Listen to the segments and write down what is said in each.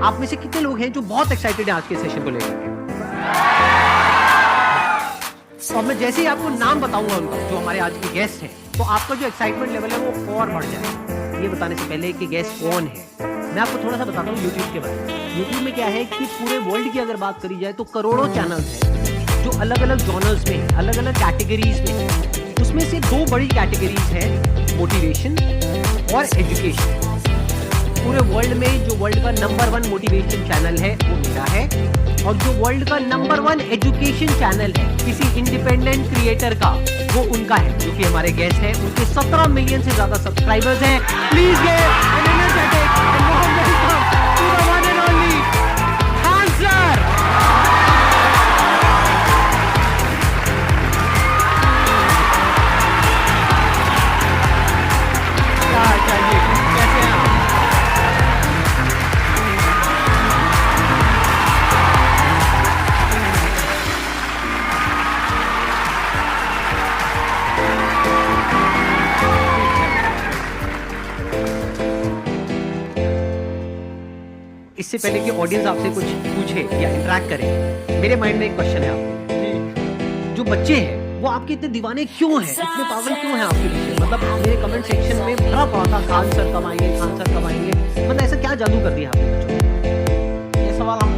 आप में से कितने लोग हैं जो बहुत एक्साइटेड हैं आज के सेशन को लेकर के? और मैं जैसे ही आपको नाम बताऊंगा उनका, जो हमारे आज के गेस्ट हैं, तो आपका जो एक्साइटमेंट लेवल है वो और बढ़ जाएगा। ये बताने से पहले कि गेस्ट कौन है, मैं आपको थोड़ा सा बताता हूँ यूट्यूब के बारे में। यूट्यूब में क्या है कि पूरे वर्ल्ड की अगर बात करी जाए तो करोड़ों चैनल्स हैं जो अलग अलग जॉनर्स में, अलग अलग कैटेगरीज में। उसमें से दो बड़ी कैटेगरीज हैं, मोटिवेशन और एजुकेशन। पूरे वर्ल्ड में जो वर्ल्ड का नंबर 1 मोटिवेशन चैनल है वो मेरा है, और जो वर्ल्ड का नंबर 1 एजुकेशन चैनल है किसी इंडिपेंडेंट क्रिएटर का, वो उनका है, जो कि हमारे गेस्ट हैं। उनके 17 मिलियन से ज्यादा सब्सक्राइबर्स हैं। Please Khan sir. कैसे हैं आप? इससे पहले कि ऑडियंस आपसे कुछ पूछे या इंटरेक्ट करे, मेरे माइंड में एक क्वेश्चन है आपको। जो बच्चे हैं वो आपके इतने दीवाने क्यों हैं, इतने पागल क्यों हैं आपके पीछे? मतलब मेरे कमेंट सेक्शन में भरा पड़ा था, खान सर कब आएंगे, खान सर कब आएंगे। मतलब ऐसा क्या जादू कर दिया आपने बच्चों को? ये सवाल हम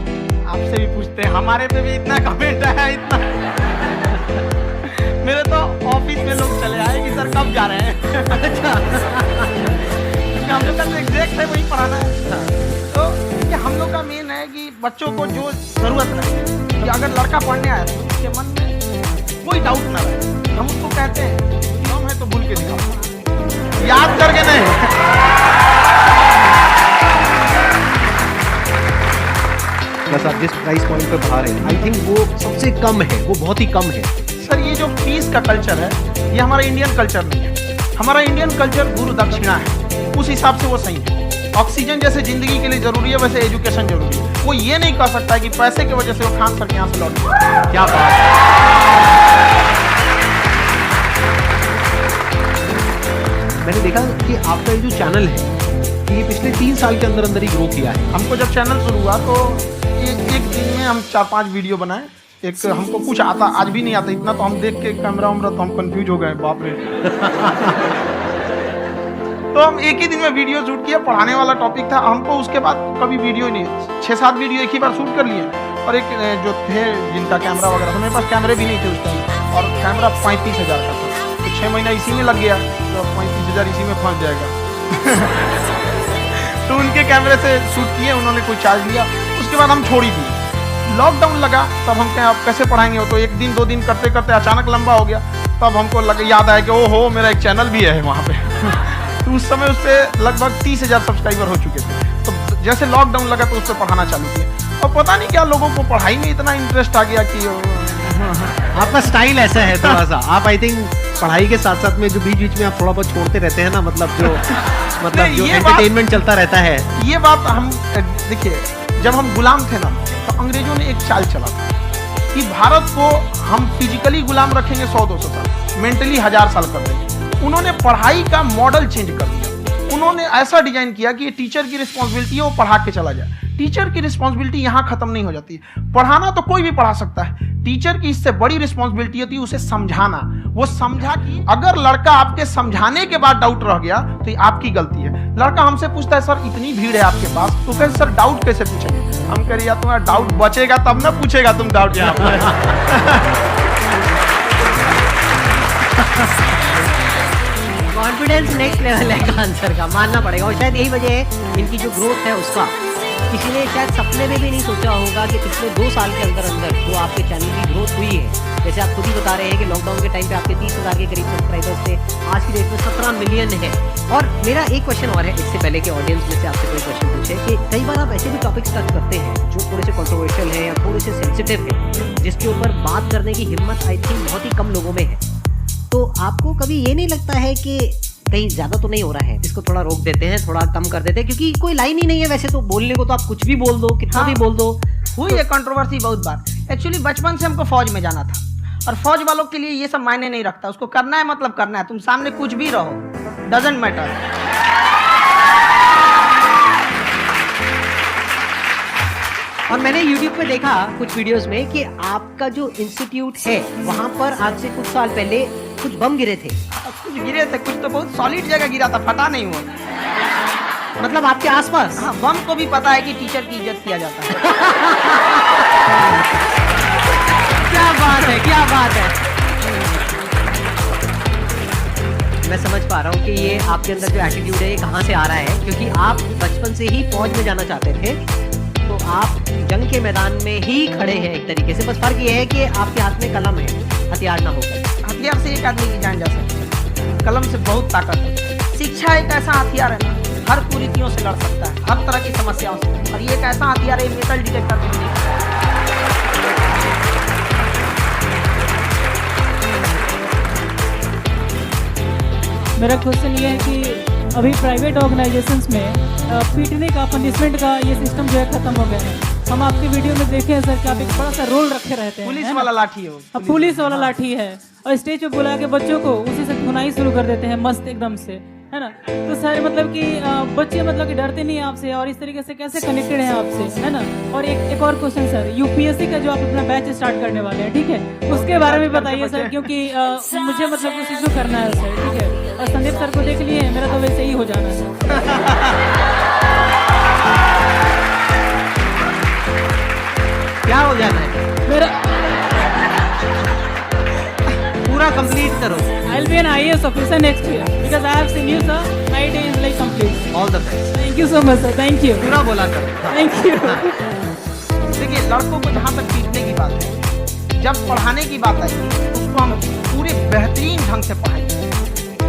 आपसे भी पूछते हैं, हमारे पे भी इतना कमेंट है, इतना मेरे तो ऑफिस में लोग चले आए कि सर कब जा रहे हैं। अच्छा, हम लोग का एग्जैक्ट है वही पढ़ाना है। तो ये हम लोग का मेन है कि बच्चों को जो जरूरत है कि अगर लड़का पढ़ने आया तो उसके मन में कोई डाउट ना रहे। हम उसको कहते हैं हम है तो भूल के दिखाओ, याद करके नहीं। बस आप जिस प्राइस पॉइंट पे बाहर है, आई थिंक वो सबसे कम है, वो बहुत ही कम है। सर ये जो फीस का कल्चर है ये हमारा इंडियन कल्चर नहीं है। हमारा इंडियन कल्चर गुरु दक्षिणा है, उस हिसाब से वो सही है। ऑक्सीजन जैसे जिंदगी के लिए जरूरी है, वैसे एजुकेशन जरूरी है। वो ये नहीं कह सकता है कि पैसे की वजह से वो खान सर के यहाँ से लौट गए। क्या बात है। मैंने देखा कि आपका ये जो चैनल है कि ये पिछले 3 साल के अंदर अंदर ही ग्रो किया है। हमको जब चैनल शुरू हुआ तो एक दिन में हम 4-5 वीडियो बनाए। एक हमको कुछ आता, आज भी नहीं आता इतना, तो हम देख के कैमरा उमरा तो हम कंफ्यूज हो गए, बाप रे। तो हम एक ही दिन में वीडियो शूट किया, पढ़ाने वाला टॉपिक था हमको। उसके बाद कभी वीडियो नहीं, 6-7 वीडियो एक ही बार शूट कर लिए। और एक जो थे जिनका कैमरा वगैरह, मेरे पास कैमरे भी नहीं थे उस टाइम, और कैमरा 35,000 का था। तो 6 महीना इसी में लग गया, तो 35,000 इसी में फंस जाएगा। तो उनके कैमरे से शूट किए, उन्होंने कोई चार्ज लिया, उसके बाद हम छोड़ ही दिए। लॉकडाउन लगा तब हम क्या, अब कैसे पढ़ाएंगे? वो तो 1 दिन 2 दिन करते करते अचानक लंबा हो गया। तब हमको याद आया कि ओहो मेरा एक चैनल भी है वहाँ पे। तो उस समय उस पर लगभग 30,000 सब्सक्राइबर हो चुके थे। तो जैसे लॉकडाउन लगा तो उस पर पढ़ाना चालू किया, और पता नहीं क्या लोगों को पढ़ाई में इतना इंटरेस्ट आ गया कि आपका स्टाइल ऐसा है थोड़ा सा। आप आई थिंक पढ़ाई के साथ साथ में जो बीच बीच में आप थोड़ा बहुत छोड़ते रहते हैं ना, मतलब जो एंटरटेनमेंट चलता रहता है। ये बात हम देखिए, जब हम गुलाम थे ना तो अंग्रेजों ने एक चाल चला था कि भारत को हम फिजिकली गुलाम रखेंगे 100-200 साल, मेंटली 1000 साल कर देंगे। उन्होंने पढ़ाई का मॉडल चेंज कर दिया। उन्होंने ऐसा डिजाइन किया कि ये टीचर की रिस्पॉन्सिबिलिटी है, वो पढ़ा के चला जाए। टीचर की रिस्पॉन्सिबिलिटी यहाँ खत्म नहीं हो जाती है। पढ़ाना तो कोई भी पढ़ा सकता है, टीचर की इससे बड़ी रिस्पॉन्सिबिलिटी होती है उसे समझाना। वो समझा कि अगर लड़का आपके समझाने के बाद डाउट रह गया तो ये आपकी गलती है। लड़का हमसे पूछता है सर इतनी भीड़ है आपके पास, तो कहते सर डाउट कैसे पूछेंगे? हम कह रहे यार तुम्हारा डाउट बचेगा तब ना पूछेगा तुम डाउट यहाँ पर। कॉन्फिडेंस नेक्स्ट लेवल है खान सर का, मानना पड़ेगा। और शायद यही वजह है इनकी जो ग्रोथ है उसका। किसी ने शायद सपने में भी नहीं सोचा होगा कि पिछले 2 साल के अंदर अंदर जो आपके चैनल की ग्रोथ हुई है। जैसे आप खुद ही बता रहे हैं कि लॉकडाउन के टाइम पे आपके 30,000 के करीब सब्सक्राइबर्स थे, आज की डेट में 17 मिलियन है। और मेरा एक क्वेश्चन और है, इससे पहले कि ऑडियंस में से आपसे कोई क्वेश्चन पूछे, कि कई बार आप ऐसे भी टॉपिक्स टच करते हैं जो थोड़े से कंट्रोवर्शियल है या थोड़े से सेंसिटिव है, जिसके ऊपर बात करने की हिम्मत आई थिंक बहुत ही कम लोगों में है। तो आपको कभी ये नहीं लगता है कि कहीं ज्यादा तो नहीं हो रहा है, इसको थोड़ा रोक देते हैं, थोड़ा कम कर देते हैं? क्योंकि कोई लाइन ही नहीं है वैसे तो बोलने को, तो आप कुछ भी बोल दो, कितना भी बोल दो। हुई है कंट्रोवर्सी बहुत बार। एक्चुअली बचपन से हमको फौज में जाना था, और फौज वालों के लिए ये सब मायने नहीं रखता। उसको करना है मतलब करना है, तुम सामने कुछ भी रहो, डजंट मैटर। और मैंने YouTube पे देखा कुछ वीडियोस में कि आपका जो इंस्टीट्यूट है वहाँ पर आज से कुछ साल पहले कुछ बम गिरे थे। कुछ गिरे थे, कुछ तो बहुत सॉलिड जगह गिरा था, फटा नहीं हुआ। मतलब आपके आसपास? हाँ, बम को भी पता है कि टीचर की इज्जत किया जाता है। क्या बात है, क्या बात है। मैं समझ पा रहा हूँ कि ये आपके अंदर जो एटीट्यूड है ये कहाँ से आ रहा है, क्योंकि आप बचपन से ही फौज में जाना चाहते थे, तो आप जंग के मैदान में ही खड़े हैं एक तरीके से। बस फर्क ये है कि आपके हाथ में कलम है, हथियार ना होकर। हथियार से एक आदमी की जान जा सकती है, कलम से बहुत ताकत है। शिक्षा एक ऐसा हथियार है ना, हर कुरीतियों से लड़ सकता है, हर तरह की समस्याओं से। और ये एक ऐसा हथियार है, मेटल डिटेक्टर भी नहीं है। मेरा क्वेश्चन ये है कि अभी प्राइवेट ऑर्गेनाइजेशंस में पीटने का, पनिशमेंट का ये सिस्टम जो है खत्म हो गया है। हम आपके वीडियो में देखे हैं सर कि आप एक बड़ा सा रोल रखे रहते हैं, पुलिस वाला लाठी हो, पुलिस वाला लाठी है, और स्टेज पे बुला के बच्चों को उसी से धुनाई शुरू कर देते हैं मस्त एकदम से, है ना। तो सर मतलब कि बच्चे मतलब कि डरते नहीं हैं आपसे, और इस तरीके से कैसे कनेक्टेड हैं आपसे, है ना। और एक और क्वेश्चन सर, यूपीएससी का जो आप अपना बैच स्टार्ट करने वाले हैं, ठीक है, उसके बारे में बताइए सर, क्योंकि मुझे मतलब कुछ इशू करना है सर, ठीक है। और संदीप सर को देख लिए, मेरा तो वैसे ही हो जाना है। क्या हो जाना है? मेरा पूरा कंप्लीट करो। I'll be an IAS officer next year because I have seen you sir. My day is like complete. All the best. Thank you so much sir. Thank you. पूरा बोला करो। Thank you. देखिए, लड़कों को जहाँ तक पीटने की बात है, जब पढ़ाने की बात आएगी उसको हम पूरे बेहतरीन ढंग से पढ़ाएंगे,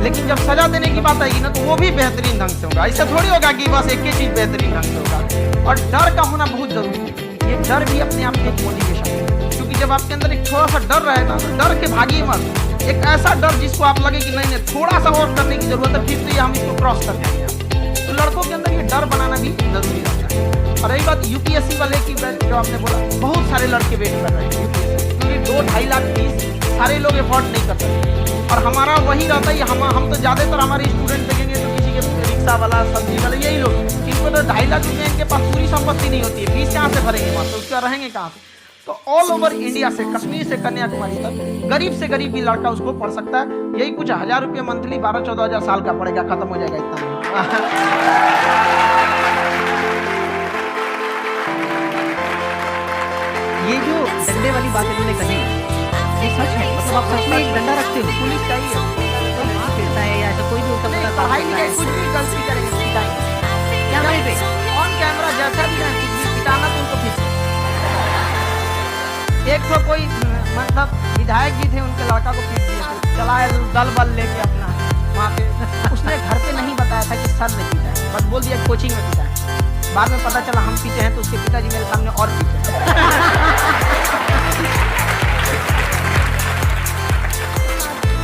लेकिन जब सजा देने की बात आएगी ना तो वो भी बेहतरीन ढंग से होगा। ऐसा थोड़ी होगा कि बस एक ही चीज़ बेहतरीन ढंग से होगा। और डर का होना बहुत जरूरी है। ये डर भी अपने आप में एक मोटिवेशन है, क्योंकि जब आपके अंदर एक थोड़ा सा डर रहेगा तो डर के भागिए मत। एक ऐसा डर जिसको आप लगे कि नहीं थोड़ा सा और करने की जरूरत है, फिर तो ये हम इसको क्रॉस कर जाएंगे। तो लड़कों के अंदर ये डर बनाना भी जरूरी रहता है। और रही बात यूपीएससी वाले की, जो आपने बोला, बहुत सारे लड़के वेट कर रहे हैं यूपीएससी, क्योंकि 2-2.5 लाख फीस सारे लोग अफोर्ड नहीं कर सकते। और हमारा वही रहता है, हम तो ज़्यादातर हमारे स्टूडेंट देखेंगे तो किसी के रिक्शा वाला, सब्जी वाला, यही लोग, इनको तो 2.5 लाख रुपये इनके पास पूरी संपत्ति नहीं होती है, फीस कहाँ से भरेंगे वहाँ, तो उसका रहेंगे कहाँ से। तो ऑल ओवर इंडिया से, कश्मीर से कन्याकुमारी तक, गरीब से गरीब भी लड़का उसको पढ़ सकता है। यही कुछ 1000 रुपये मंथली, 12-14 हज़ार साल का पड़ेगा, खत्म हो जाएगा इतना। ये जो डंडे वाली बात इन्होंने कही, ये सच है? मतलब आप सच में एक डंडा रखते हो? पुलिस चाहिए, तो माँ फिरता है या ऐसा कोई भी होता है? पढ़ाई लिखाई कुछ भी गलती करेंगे पिटाएंगे, कैमरे पे ऑन कैमरा जैसा भी है, कुछ भी पिटाना तो उनको फिर। एक तो कोई मतलब विधायक जी थे, उनके लड़का को पीट दिया, चला है दल बल लेके अपना वहाँ पे। उसने घर पे नहीं बताया था कि सर ने पीटा है, बस बोल दिया कोचिंग में पीटा है। बाद में पता चला हम पीटे हैं, तो उसके पिताजी मेरे सामने और पीटे।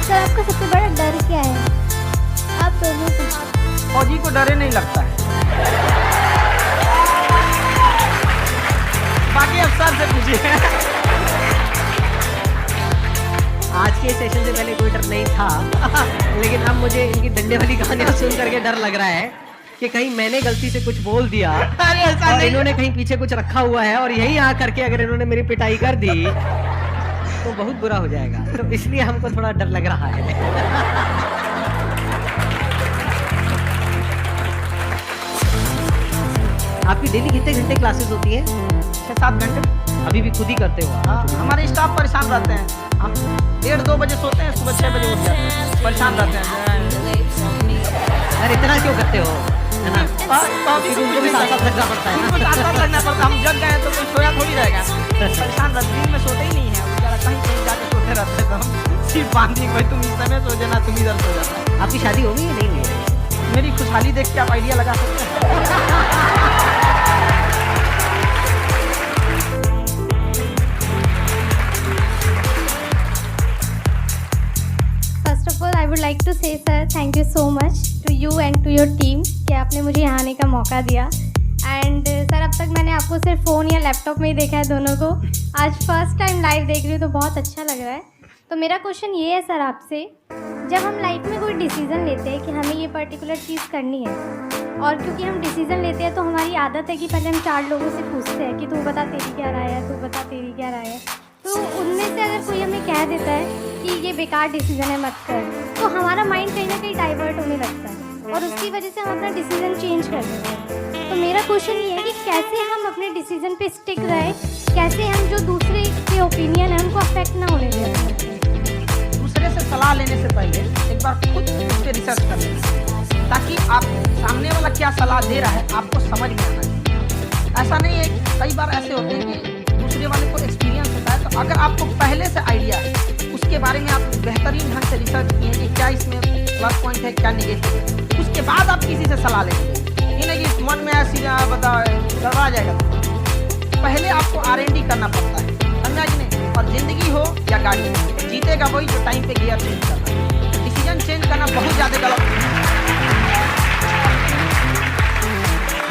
सर आपका सबसे बड़ा डर क्या है आप दोनों को? फौजी को डरे नहीं लगता है, बाकी अफसर से पूछिए। आज के सेशन से पहले कोई डर नहीं था लेकिन अब मुझे इनकी डंडे वाली कहानियां सुन करके डर लग रहा है कि कहीं मैंने गलती से कुछ बोल दिया और इन्होंने कहीं पीछे कुछ रखा हुआ है और यही आ करके अगर इन्होंने मेरी पिटाई कर दी तो बहुत बुरा हो जाएगा। तो इसलिए हमको थोड़ा डर लग रहा है। आपकी डेली कितने घंटे क्लासेस होती है? 6-7 घंटे। अभी भी खुद ही करते हो? हाँ, हमारे स्टाफ परेशान रहते हैं। हम 1:30-2 बजे सोते हैं, सुबह 6 बजे उठ जाते हैं, परेशान रहते हैं। यार इतना क्यों करते हो? है ना? उनको भी साथ-साथ लगना पड़ता है। उनको साथ-साथ लगना पड़ता है। हम जग गए तो कोई सोया थोड़ी रहेगा। परेशान रहते, दिन में सोते ही नहीं है, बेचारा कहीं जाके सोते रहते हैं। तो हम सिर्फ बांधी कोई तुम इस समय सो जाना, तुम इधर सो जाना। आपकी शादी हो गई या नहीं हुई है? मेरी खुशहाली देख के आप आइडिया लगा सकते हैं। First of all I would like to say sir thank you so much to you and to your team कि आपने मुझे यहाँ आने का मौका दिया। एंड सर अब तक मैंने आपको सिर्फ फ़ोन या लैपटॉप में ही देखा है दोनों को, आज फर्स्ट टाइम लाइव देख रही हूँ तो बहुत अच्छा लग रहा है। तो मेरा क्वेश्चन ये है सर आपसे, जब हम लाइफ में कोई डिसीज़न लेते हैं कि हमें ये पर्टिकुलर चीज़ करनी है और क्योंकि हम डिसीजन लेते हैं तो हमारी आदत है कि पहले हम 4 लोगों से पूछते हैं कि तू बता तेरी क्या राय है, तू बता तेरी क्या राय है। तो उनमें से अगर कोई हमें कह देता है कि ये बेकार डिसीजन है, मत कर, तो हमारा माइंड कहीं ना कहीं डाइवर्ट होने लगता है और उसकी वजह से हम अपना डिसीजन चेंज कर देते हैं। तो मेरा क्वेश्चन ये है कि कैसे हम अपने डिसीजन पे स्टिक रहे, कैसे हम जो दूसरे के ओपिनियन है उनको अफेक्ट ना होने दें। दूसरे से सलाह लेने से पहले एक बार खुद उस पर रिसर्च कर लें, ताकि आप सामने वाला क्या सलाह दे रहा है आपको समझ में आना चाहिए। ऐसा नहीं है, कई बार ऐसे होते हैं कि दूसरे वाले को एक्सपीरियंस होता है, तो अगर आपको पहले से आइडिया है, उसके बारे में आप बेहतरीन ढंग से रिसर्च किए कि क्या इसमें प्लस पॉइंट है, क्या निगेटिव है, उसके बाद आप किसी से सलाह लेंगे। ये नहीं कि मन में ऐसी बता गड़बड़ा जाएगा। पहले आपको R&D करना पड़ता है, समझा कि नहीं। और ज़िंदगी हो या गाड़ी हो, जीतेगा वही जो टाइम पे गियर चेंज करता है। तो डिसीजन चेंज करना बहुत ज़्यादा गलत है।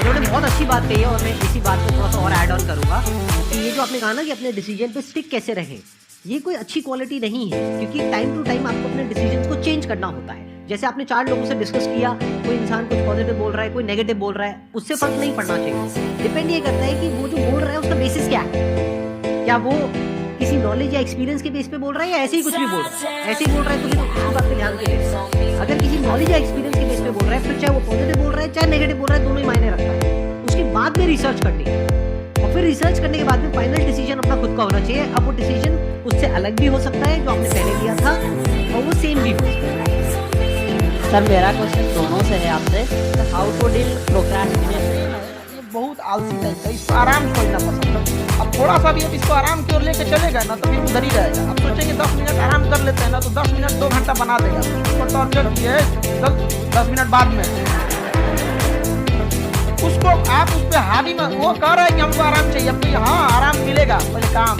इन्होंने बहुत अच्छी बात कही है और मैं इसी बात को थोड़ा सा और ऐड ऑन करूंगा कि ये जो आपने कहा ना कि अपने डिसीजन पे स्टिक कैसे रहें, ये कोई अच्छी क्वालिटी नहीं है, क्योंकि टाइम टू टाइम आपको अपने डिसीजन को चेंज करना होता है। जैसे आपने 4 लोगों से डिस्कस किया, कोई इंसान कुछ पॉजिटिव बोल रहा है, कोई नेगेटिव बोल रहा है, उससे फर्क नहीं पड़ना चाहिए। डिपेंड ये करता है कि वो जो बोल रहा है उसका बेसिस क्या है। क्या वो किसी नॉलेज या एक्सपीरियंस के बेस पे बोल रहा है या ऐसे ही कुछ भी बोल रहा है? ऐसे ही बोल रहा है तो फिर उस बात पे ध्यान दीजिए। अगर किसी नॉलेज या एक्सपीरियंस के बेस पे बोल रहा है, फिर चाहे वो पॉजिटिव बोल रहा है चाहे नेगेटिव बोल रहा है, दोनों ही मायने रखता है। उसके बाद में रिसर्च करनी है और फिर रिसर्च करने के बाद में फाइनल डिसीजन अपना खुद का होना चाहिए। अब वो डिसीजन उससे अलग भी हो सकता है जो आपने पहले लिया था, और वो सेम भी हो सकता है। सर मेरा क्वेश्चन दोनों से है आपसे, हाउ टू डील प्रोक्रेस्टिनेशन। ये बहुत आलसी टाइप है, इसको आराम खोजना पसंद है। अब थोड़ा सा भी अब इसको आराम की ओर लेके चलेगा ना तो फिर उधर ही रहेगा। अब सोचेंगे 10 मिनट आराम कर लेते हैं ना, तो 10 मिनट 2 घंटा बना देगा। उसको टॉर्चर किए 10 मिनट बाद में उसको आप उस पर हावी में, वो कह रहा है कि हमको आराम चाहिए, अपनी हाँ आराम मिलेगा, पहले काम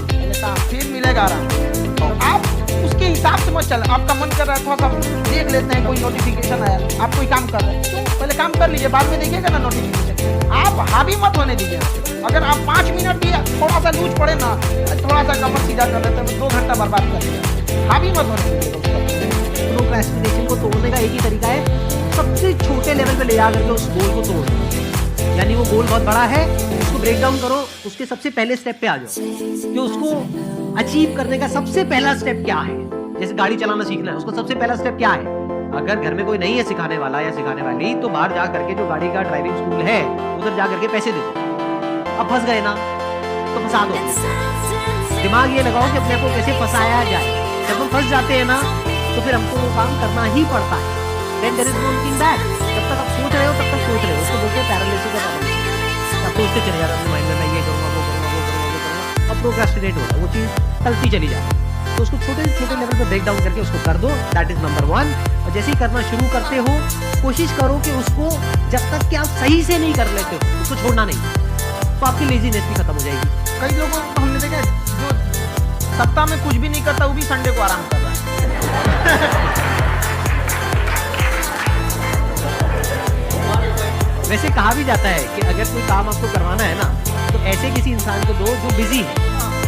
फिर मिलेगा आराम। तो आप उसके हिसाब से मत चले। आपका मन कर रहा है थोड़ा सा देख लेते हैं, कोई नोटिफिकेशन आया, आप कोई काम कर रहे हैं, तो पहले काम कर लीजिए, बाद में देखिएगा ना नोटिफिकेशन। आप हावी मत होने दीजिए। अगर आप 5 मिनट भी थोड़ा सा लूज पड़े ना, थोड़ा सा कमर सीधा कर लेते हैं, तो 2 घंटा बर्बाद कर दिया। हावी मत होने दीजिए। प्रोक्रेस्टिनेशन को तोड़ने का एक ही तरीका है, सबसे छोटे लेवल पे ले जा करके उस गोल को तोड़। यानी वो गोल बहुत बड़ा है, उसको ब्रेक डाउन करो, उसके सबसे पहले स्टेप पे आ जाओ कि उसको अचीव करने का सबसे पहला स्टेप क्या है। जैसे गाड़ी चलाना सीखना है, उसको सबसे पहला स्टेप क्या है। अगर घर में कोई नहीं है सिखाने वाला या सिखाने वाली, तो बाहर जा करके जो गाड़ी का ड्राइविंग स्कूल है उधर जा करके पैसे दे दो। अब फंस गए ना तो फंसा दो। दिमाग ये लगाओ कि अपने को कैसे फंसाया जाए। जब हम फंस जाते हैं ना तो फिर हमको वो काम करना ही पड़ता है। Then there is no looking back। जब तक आप सोच रहे हो तब तक सोच रहे हो, उसको बोलते हैं पैरालिसिस का पैरालिसिस। आप सोचते चले जा रहे हो माइंड में, मैं ये करूँगा वो करूँगा वो करूँगा वो करूँगा, अब प्रोक्रेस्टिनेट हो रहा है, वो चीज़ टलती चली जा रही है। तो उसको छोटे से छोटे लेवल पे ब्रेक डाउन करके उसको कर दो, दैट इज नंबर 1। और जैसे ही करना शुरू करते हो, कोशिश करो कि उसको जब तक कि आप सही से नहीं कर लेते हो उसको छोड़ना नहीं, तो आपकी लेजीनेस भी खत्म हो जाएगी। कई लोगों को हमने देखा जो सप्ताह में कुछ भी नहीं करता, वो भी संडे को आराम कर रहा है। वैसे कहा भी जाता है कि अगर कोई काम आपको करवाना है ना, तो ऐसे किसी इंसान को दो जो बिजी है,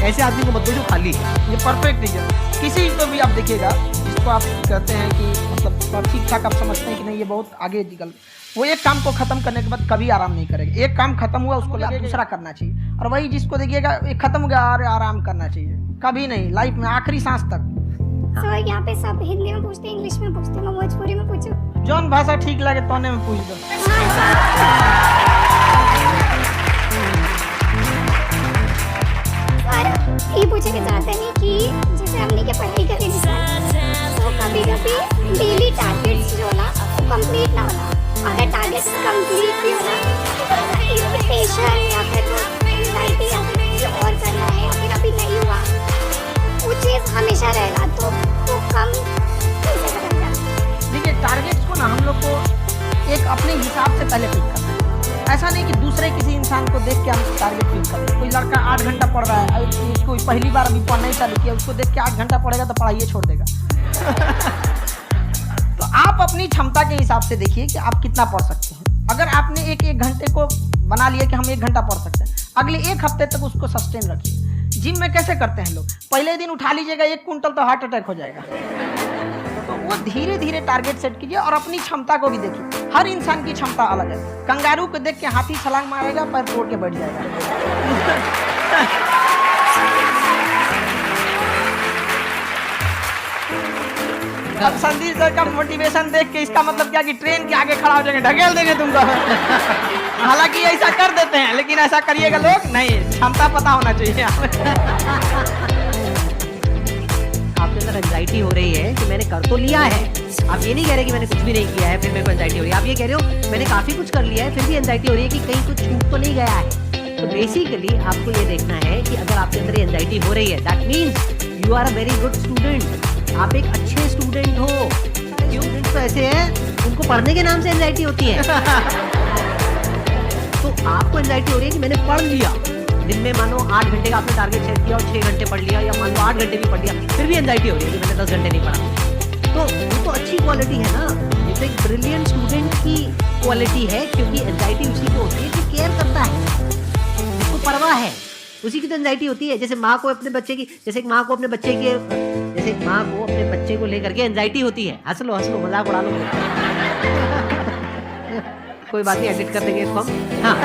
ऐसे आदमी को मत दो जो खाली है। ये परफेक्ट है। किसी को भी आप देखिएगा जिसको आप कहते हैं कि मतलब ठीक ठाक आप समझते हैं कि नहीं ये बहुत आगे निकल, वो एक काम को खत्म करने के बाद कभी आराम नहीं करेगा। एक काम खत्म हुआ उसको लगे दूसरा करना चाहिए, और वही जिसको देखिएगा एक खत्म हो गया अरे आराम करना चाहिए, कभी नहीं, लाइफ में आखिरी सांस तक। सर यहाँ पे सब हिंदी में पूछते हैं, इंग्लिश में पूछते हैं, मैं भोजपुरी में पूछूं? जौन भाषा ठीक लगे तोने में पूछ दो। ये पूछना चाहते हैं कि जैसे हमने क्या पढ़ाई करी तो कभी कभी डेली टारगेट्स जो ना वो कंप्लीट ना होना, अगर टारगेट्स कंप्लीट भी होना तो इरिटेशन या फिर एंजाइटी या फिर कुछ और करना है या फिर अभी नहीं हुआ, वो चीज़ हमेशा रहेगा, तो कम कैसे करना है? देखिए टारगेट्स को ना हम लोग को एक अपने हिसाब से पहले पिक करना है। ऐसा नहीं कि दूसरे किसी इंसान को देख के हम टारगेट पिक करें। कोई लड़का 8 घंटा पढ़ रहा है, उसको पहली बार अभी पढ़ना ही चालू किया, उसको देख के 8 घंटा पढ़ेगा तो पढ़ाइए छोड़ देगा। तो आप अपनी क्षमता के हिसाब से देखिए कि आप कितना पढ़ सकते हैं। अगर आपने एक घंटे को बना लिया कि हम 1 घंटा पढ़ सकते हैं, अगले 1 हफ्ते तक उसको सस्टेन रखिए। जिम में कैसे करते हैं लोग, पहले दिन उठा लीजिएगा 1 कुंटल तो हार्ट अटैक हो जाएगा। तो वो धीरे धीरे टारगेट सेट कीजिए और अपनी क्षमता को भी देखिए। हर इंसान की क्षमता अलग है। कंगारू को देख के हाथी छलांग मारेगा, पैर तोड़ के बैठ जाएगा। अब संदीप सर का मोटिवेशन देख के इसका मतलब क्या कि ट्रेन के आगे खड़ा हो जाएंगे, ढकेल देंगे तुमको। हालांकि ऐसा कर देते हैं, लेकिन ऐसा करिएगा लोग नहीं, क्षमता पता होना चाहिए। आपके अंदर एंजाइटी हो रही है कि मैंने कर तो लिया है, आप ये नहीं कह रहे कि मैंने कुछ भी नहीं किया है फिर मेरे को एंजाइटी हो रही है, आप ये कह रहे हो मैंने काफी कुछ कर लिया है फिर भी एंजाइटी हो रही है कि कहीं कुछ छूट तो नहीं गया है। तो बेसिकली आपको ये देखना है कि अगर आपके अंदर एंजाइटी हो रही है that means you are a very good student, आप एक अच्छे स्टूडेंट हो। स्टूडेंट तो ऐसे हैं उनको पढ़ने के नाम से एंजाइटी होती है। तो आपको एंजाइटी हो रही है कि मैंने पढ़ लिया, दिन में मानो 8 घंटे का आपने टारगेट सेट किया और 6 घंटे पढ़ लिया, या मान लो 8 घंटे भी पढ़ लिया, फिर भी एंजाइटी हो रही है कि मैंने 10 घंटे नहीं पढ़ा। तो वो तो अच्छी क्वालिटी है ना, ये तो एक ब्रिलियंट स्टूडेंट की क्वालिटी है, क्योंकि एंजाइटी उसी को होती है जो केयर करता है, जिसको परवाह है, उसी की तो एंजाइटी होती है। जैसे माँ को अपने बच्चे की, जैसे एक माँ को अपने बच्चे को लेकर के एंजाइटी होती है। हंस लो मजाक उड़ा लो। कोई बात नहीं, एडिट कर देंगे इसको हम। हाँ।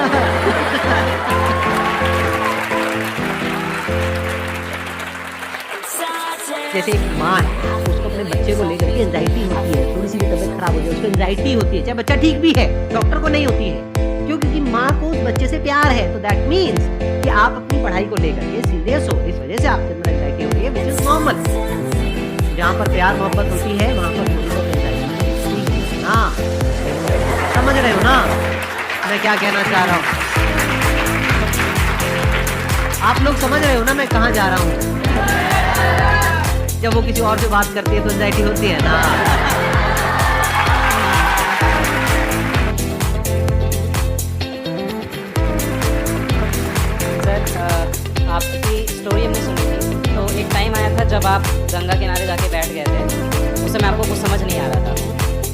जैसे एक माँ है, उसको अपने बच्चे को लेकर के एंजाइटी होती है, थोड़ी सी भी तबीयत खराब हो जाए उसको एंजाइटी होती है, चाहे बच्चा ठीक भी है, डॉक्टर को नहीं होती है। क्यों? क्योंकि माँ को उस बच्चे से प्यार है। तो दैट मीन्स कि आप अपनी पढ़ाई को लेकर के सीरियस हो, इस वजह से आपके अंदर एंजाइटी हो रही है, विच इज नॉर्मल। जहाँ पर प्यार मोहब्बत होती है वहाँ पर एंजाइटी। हाँ, समझ रहे हो ना मैं क्या कहना चाह रहा हूँ? आप लोग समझ रहे हो ना मैं कहाँ जा रहा हूँ? जब वो किसी और से बात करती है तो एंजाइटी होती है ना। सर आपकी स्टोरी हमने सुनी थी, तो एक टाइम आया था जब आप गंगा किनारे जाके बैठ गए थे, उस समय आपको कुछ समझ नहीं आ रहा था,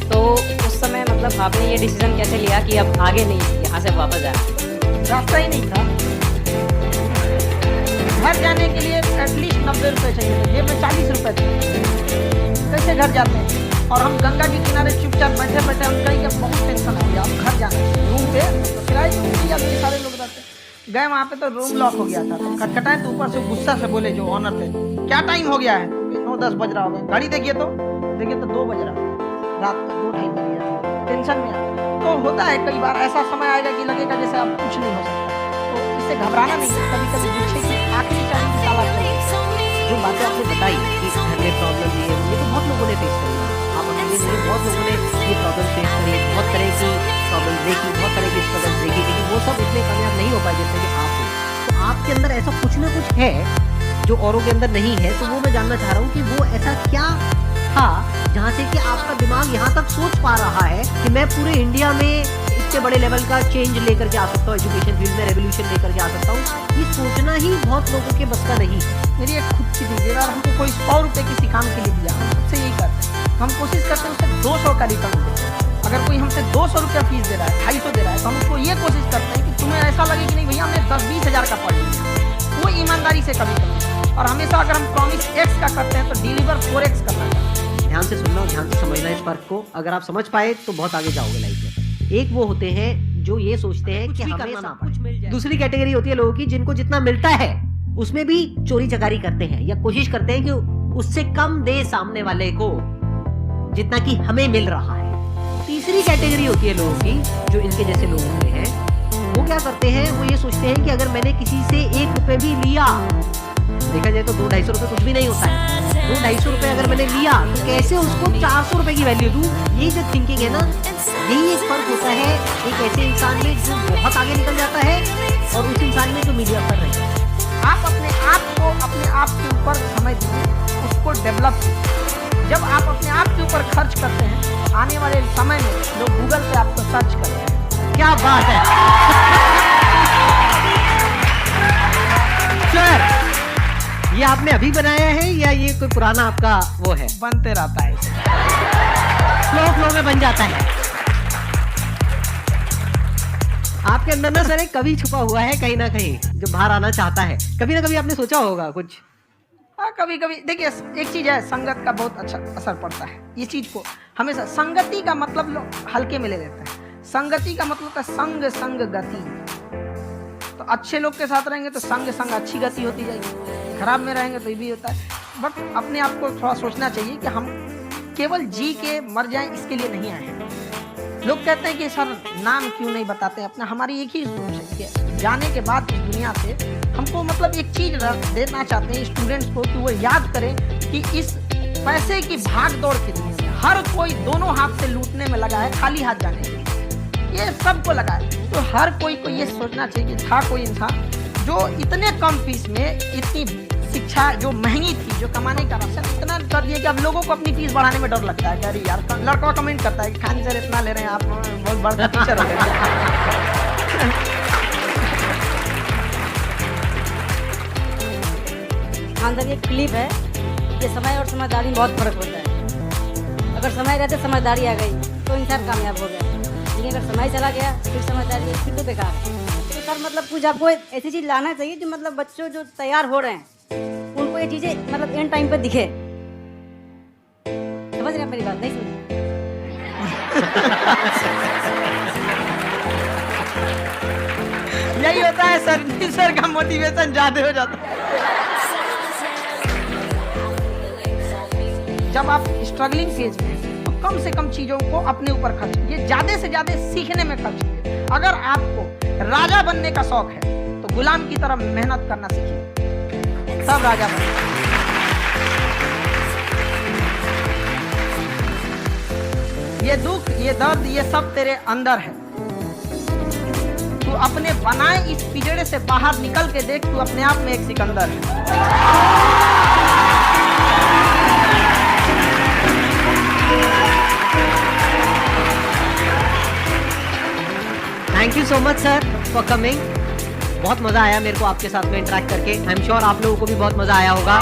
तो उस समय मतलब आपने ये डिसीजन कैसे लिया कि अब आगे नहीं, यहाँ से वापस जाना? रास्ता ही नहीं था। घर जाने के लिए एटलीस्ट 90 रुपये चाहिए थे, जेब में 40 रुपये थे, कैसे घर जाते हैं? और हम गंगा के किनारे चुपचाप बैठे बैठे हम कहीं के बहुत टेंशन हो गया, अब घर जाना रूम पे तो किराए सारे लोग रहते गए वहाँ पे, तो रूम लॉक हो गया था, तो खटखटाए तो ऊपर से गुस्सा से बोले जो ऑनर थे, क्या टाइम हो गया है? 9-10 बज रहा होगा। घड़ी देखिए तो 2 बज रहा, रात को 2-2:30 बज गया, टेंशन में। तो होता है कई बार ऐसा समय आएगा कि लगेगा जैसे अब कुछ नहीं हो सकता, तो इससे घबराना नहीं है। कभी कभी गुस्से की आखिरी चाबी निकाला जो बातें आपने बताई कि घर में प्रॉब्लम ये तो बहुत लोगों ने फेस करी, आप अकेले नहीं, बहुत लोगों ने ये प्रॉब्लम फेस करी, बहुत तरह की प्रॉब्लम देखी, बहुत तरह की स्ट्रगल देखी, लेकिन वो सब इतने कामयाब नहीं हो पाए जितने कि आप हो। तो आपके अंदर ऐसा कुछ ना कुछ है जो औरों के अंदर नहीं है, तो वो मैं जानना चाह रहा हूँ कि वो ऐसा क्या था जहाँ से कि आपका दिमाग यहाँ तक सोच पा रहा है कि मैं पूरे इंडिया में इतने बड़े लेवल का चेंज लेकर के आ सकता हूँ, एजुकेशन फील्ड में रेवोल्यूशन लेकर के आ सकता हूँ। ये सोचना ही बहुत लोगों के बस का नहीं है। मेरी एक खुद की चीज़, अगर हमको कोई 100 रुपये किसी काम के लिए दिया, हम सबसे यही करते हैं, हम कोशिश करते हैं उससे 200 का रिटर्न दें। अगर कोई हमसे 200 रुपया फीस दे रहा है, 250 दे रहा है, तो हम उसको ये कोशिश करते हैं कि तुम्हें ऐसा लगे कि नहीं भैया हमने 10-20 हज़ार का पढ़ लिया, वो ईमानदारी से कभी करें। और हमेशा अगर हम प्रॉमिस X का करते हैं तो डिलीवर 4X करना चाहिए। ध्यान से सुनना और ध्यान से समझना इस फर्क को, अगर आप समझ पाए तो बहुत आगे जाओगे लाइफ में। एक वो होते हैं जो ये सोचते हैं कि हमें सब कुछ मिल जाए। दूसरी कैटेगरी होती है लोगों की जिनको जितना मिलता है उसमें भी चोरी चकारी करते हैं या कोशिश करते हैं कि उससे कम दे सामने वाले को जितना कि हमें मिल रहा है। तीसरी कैटेगरी होती है लोगों की जो इनके जैसे लोग होते हैं, वो क्या करते हैं, वो ये सोचते हैं कि अगर मैंने किसी से 1 रुपए भी लिया, देखा जाए तो 200-250 रुपए कुछ भी नहीं होता है, 200-250 रुपए अगर मैंने लिया तो कैसे उसको 400 रुपए की वैल्यू दूं। ये जो थिंकिंग है ना, यही एक फर्क होता है एक ऐसे इंसान में जो बहुत आगे निकल जाता है और उस इंसान में जो मीडिया पर रहता है। आप अपने आप को अपने आप के ऊपर समय दीजिए, उसको डेवलप कीजिए। जब आप अपने आप के ऊपर खर्च करते हैं तो आने वाले समय में लोग गूगल पे आपको सर्च करते हैं। क्या बात है सर, ये आपने अभी बनाया है या ये कोई पुराना आपका वो है? बनते रहता है, फ्लो में बन जाता है। आपके अंदर ना सर एक कवि छुपा हुआ है कहीं ना कहीं जो बाहर आना चाहता है। कभी ना कभी आपने सोचा होगा कुछ हाँ, कभी कभी देखिए एक चीज है, संगत का बहुत अच्छा असर पड़ता है। ये चीज को हमेशा संगति का मतलब लोग हल्के में ले लेते हैं। संगति का मतलब होता है संग संग गति। तो अच्छे लोग के साथ रहेंगे तो संग संग अच्छी गति होती जाएगी, खराब में रहेंगे तो ये भी होता है। बट अपने आप को थोड़ा सोचना चाहिए कि हम केवल जी के मर जाएं इसके लिए नहीं आए हैं। लोग कहते हैं कि सर नाम क्यों नहीं बताते अपना, हमारी एक ही सोच है कि जाने के बाद इस दुनिया से हमको मतलब एक चीज देना चाहते हैं स्टूडेंट्स को कि वो याद करें कि इस पैसे की भाग दौड़ की दुनिया में हर कोई दोनों हाथ से लूटने में लगा है, खाली हाथ जाने के लिए ये सबको लगा है। तो हर कोई को ये सोचना चाहिए कि था कोई इंसान जो इतने कम फीस में इतनी शिक्षा जो महंगी थी, जो कमाने का रास्ता इतना कर दिया कि अब लोगों को अपनी फीस बढ़ाने में डर लगता है। अरे यार लड़का कमेंट करता है कि खान सर इतना ले रहे हैं आप, बहुत बड़ा टीचर हो गए। हाँ सर, ये क्लिप है, ये समय और समझदारी में बहुत फर्क होता है। अगर समय रहते समझदारी आ गई तो इंसान कामयाब हो गया, लेकिन अगर समय चला गया फिर समझदारी फिर तो बेकार। तो सर मतलब कुछ आपको ऐसी चीज़ लाना चाहिए जो मतलब बच्चों जो तैयार हो रहे हैं उनको ये चीज़ें मतलब एंड टाइम पे दिखे। समझ रहे हैं मेरी बात? नहीं समझ? यही होता है सर का मोटिवेशन ज्यादा हो जाता है। जब आप स्ट्रगलिंग फेज में हैं, तो कम से कम चीजों को अपने ऊपर खर्च कीजिए, ज्यादा से ज्यादा सीखने में खर्च कीजिए। अगर आपको राजा बनने का शौक है तो गुलाम की तरह मेहनत करना सीखिए, तब राजा बनेंगे। ये दुख, ये दर्द, ये सब तेरे अंदर है। तू अपने बनाए इस पिंजरे से बाहर निकल के देख, तू अपने आप में एक सिकंदर है। Thank you so much sir for coming. बहुत मज़ा आया मेरे को आपके साथ में इंटरेक्ट करके। आई एम श्योर आप लोगों को भी बहुत मज़ा आया होगा।